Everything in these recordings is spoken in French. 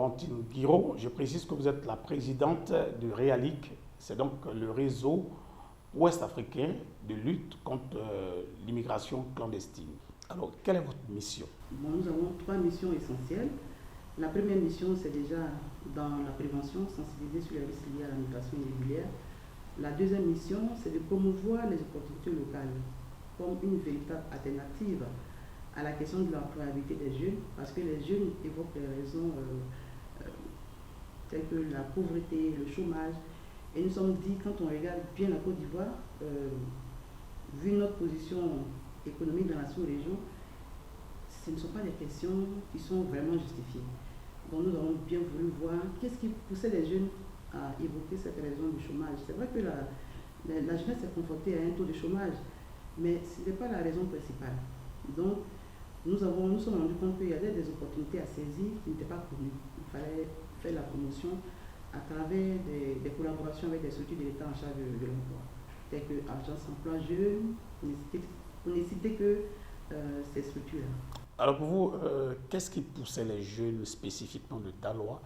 Laurentine Guiraud, je précise que vous êtes la présidente du REALIC, c'est donc le réseau ouest-africain de lutte contre l'immigration clandestine. Alors, quelle est votre mission? Bon, nous avons 3 missions essentielles. La première mission, c'est déjà dans la prévention, sensibiliser sur les risques liés à la migration irrégulière. La deuxième mission, c'est de promouvoir les opportunités locales comme une véritable alternative à la question de l'employabilité des jeunes, parce que les jeunes évoquent des raisons telles que la pauvreté, le chômage. Et nous sommes dit, quand on regarde bien la Côte d'Ivoire, vu notre position économique dans la sous-région, ce ne sont pas des questions qui sont vraiment justifiées. Donc nous avons bien voulu voir qu'est-ce qui poussait les jeunes à évoquer cette raison du chômage. C'est vrai que la jeunesse est confrontée à un taux de chômage, mais ce n'est pas la raison principale. Donc nous sommes rendus compte qu'il y avait des opportunités à saisir qui n'étaient pas connues. Il fallait faire la promotion à travers des collaborations avec des structures de l'État en charge de l'emploi, telles que Agence Emploi Jeunes, pour ne citer que ces structures-là. Alors pour vous, qu'est-ce qui poussait les jeunes spécifiquement de Daloa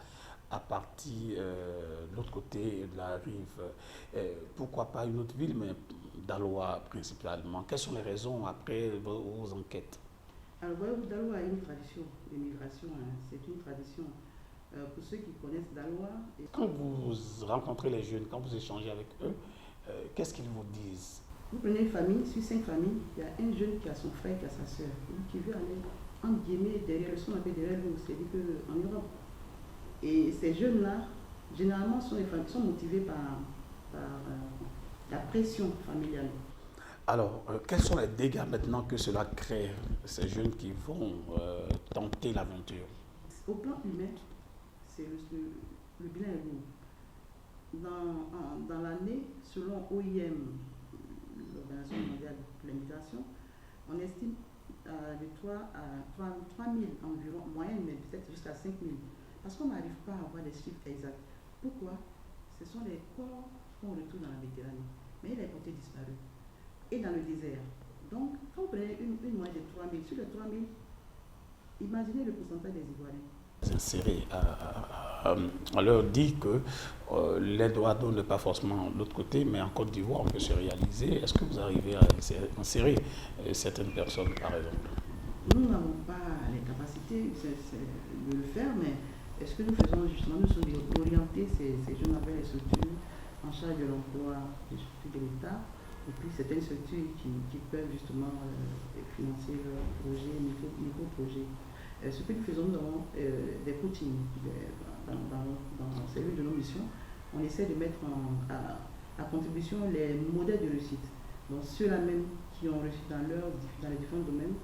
à partir de l'autre côté de la rive? Pourquoi pas une autre ville, mais Daloa principalement? Quelles sont les raisons après vos enquêtes? Alors, Daloa a une tradition de migration, hein. C'est une tradition. Pour ceux qui connaissent Daloa. Quand vous rencontrez les jeunes, quand vous échangez avec eux, qu'est-ce qu'ils vous disent? Vous prenez une famille, sur 5 familles, il y a un jeune qui a son frère, qui a sa soeur, qui veut aller, entre guillemets, derrière le son, on appelle derrière lui, c'est-à-dire qu'en Europe. Et ces jeunes-là, généralement, sont motivés par la pression familiale. Alors, quels sont les dégâts maintenant que cela crée, ces jeunes qui vont tenter l'aventure? Au plan humain, c'est le bilan est lourd. Dans l'année, selon OIM, l'Organisation mondiale pour la migration, on estime de 3 000 environ, moyenne, mais peut-être jusqu'à 5 000. Parce qu'on n'arrive pas à avoir des chiffres exacts. Pourquoi? Ce sont les corps qu'on retrouve dans la Méditerranée. Mais il est porté disparu. Et dans le désert. Donc, quand vous prenez une moyenne de 3 000, sur les 3 000, imaginez le pourcentage des Ivoiriens. Inséré. On leur dit que l'aide doit ne pas forcément de l'autre côté, mais en Côte d'Ivoire, on peut se réaliser. Est-ce que vous arrivez à insérer certaines personnes, par exemple? Nous n'avons pas les capacités de le faire, mais est-ce que nous faisons justement, nous sommes orientés ces jeunes avec les structures en charge de l'emploi, des structures de l'État, et puis certaines structures qui peuvent justement financer leurs projets, micro-projets. Ce que nous faisons, nous avons des coachings dans celui de nos missions. On essaie de mettre à contribution les modèles de réussite. Donc ceux-là même qui ont réussi dans les différents domaines,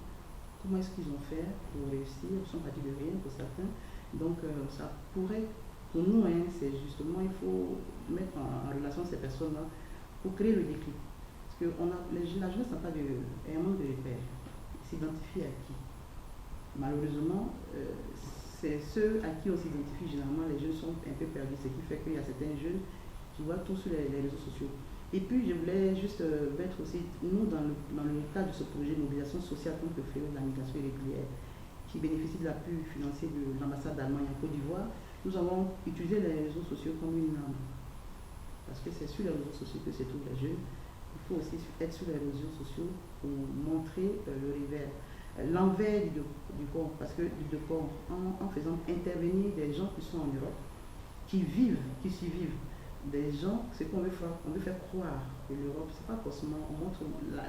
comment est-ce qu'ils ont fait pour réussir? Ils sont partis de rien pour certains. Donc ça pourrait, pour nous, c'est justement, il faut mettre en relation ces personnes-là pour créer le déclic. Parce que la jeunesse n'a pas un manque de repères. Ils s'identifient à qui? Malheureusement, c'est ceux à qui on s'identifie généralement, les jeunes sont un peu perdus, ce qui fait qu'il y a certains jeunes qui voient tout sur les réseaux sociaux. Et puis, je voulais juste mettre aussi, nous, dans le cadre de ce projet de mobilisation sociale contre le fléau de la migration irrégulière, qui bénéficie de l'appui financier de l'ambassade d'Allemagne en Côte d'Ivoire, nous avons utilisé les réseaux sociaux comme une arme. Parce que c'est sur les réseaux sociaux que se trouvent les jeunes. Il faut aussi être sur les réseaux sociaux pour montrer le revers, l'envers du corps, parce que du corps, en faisant intervenir des gens qui sont en Europe, qui survivent, des gens, ce qu'on veut faire croire que l'Europe, c'est pas forcément, on montre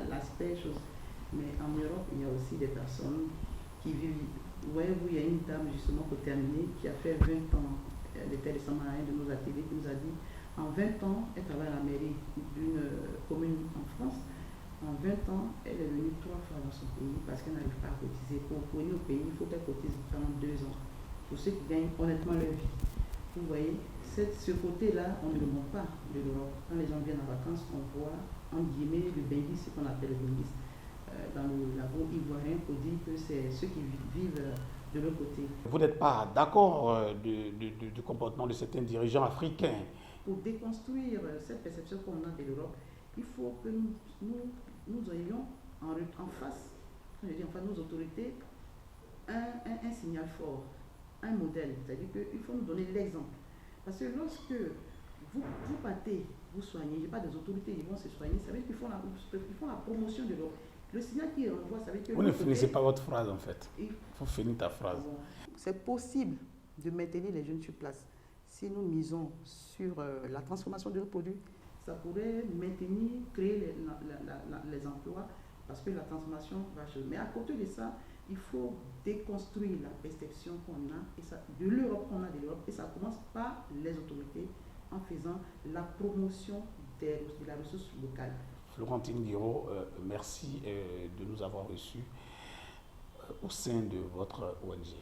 l'aspect chose, mais en Europe, il y a aussi des personnes qui vivent. Vous voyez, il y a une dame justement pour terminer qui a fait 20 ans, elle était récemment à un de nos ateliers qui nous a dit, en 20 ans, elle travaille à la mairie d'une commune en France. En 20 ans, elle est venue 3 fois dans son pays parce qu'elle n'arrive pas à cotiser. Pour venir au pays, il faut qu'elle cotise pendant 2 ans. Pour ceux qui gagnent honnêtement leur vie. Vous voyez, ce côté-là, on ne le montre pas de l'Europe. Quand les gens viennent en vacances, on voit, en guillemets, le bengis, ce qu'on appelle le bengis, dans le labo ivoirien, pour dire que c'est ceux qui vivent de l'autre côté. Vous n'êtes pas d'accord du comportement de certains dirigeants africains? Pour déconstruire cette perception qu'on a de l'Europe, il faut que nous ayons en face, quand je dis en face, nos autorités, un signal fort. un modèle, c'est-à-dire qu'il faut nous donner l'exemple. Parce que lorsque vous partez, vous soignez, il n'y a pas des autorités, ils vont se soigner, ça veut dire qu'ils font la promotion de l'eau. Le signal qui renvoie, ça veut dire que... Vous ne finissez pas votre phrase en fait. Il faut finir ta phrase. C'est possible de maintenir les jeunes sur place. Si nous misons sur la transformation de nos produits, ça pourrait maintenir, créer les emplois, parce que la transformation va changer. Mais à côté de ça, il faut déconstruire la perception qu'on a, et ça, de l'Europe qu'on a de l'Europe, et ça commence par les autorités en faisant la promotion de la ressource locale. Florentine Guiraud, merci de nous avoir reçus au sein de votre ONG.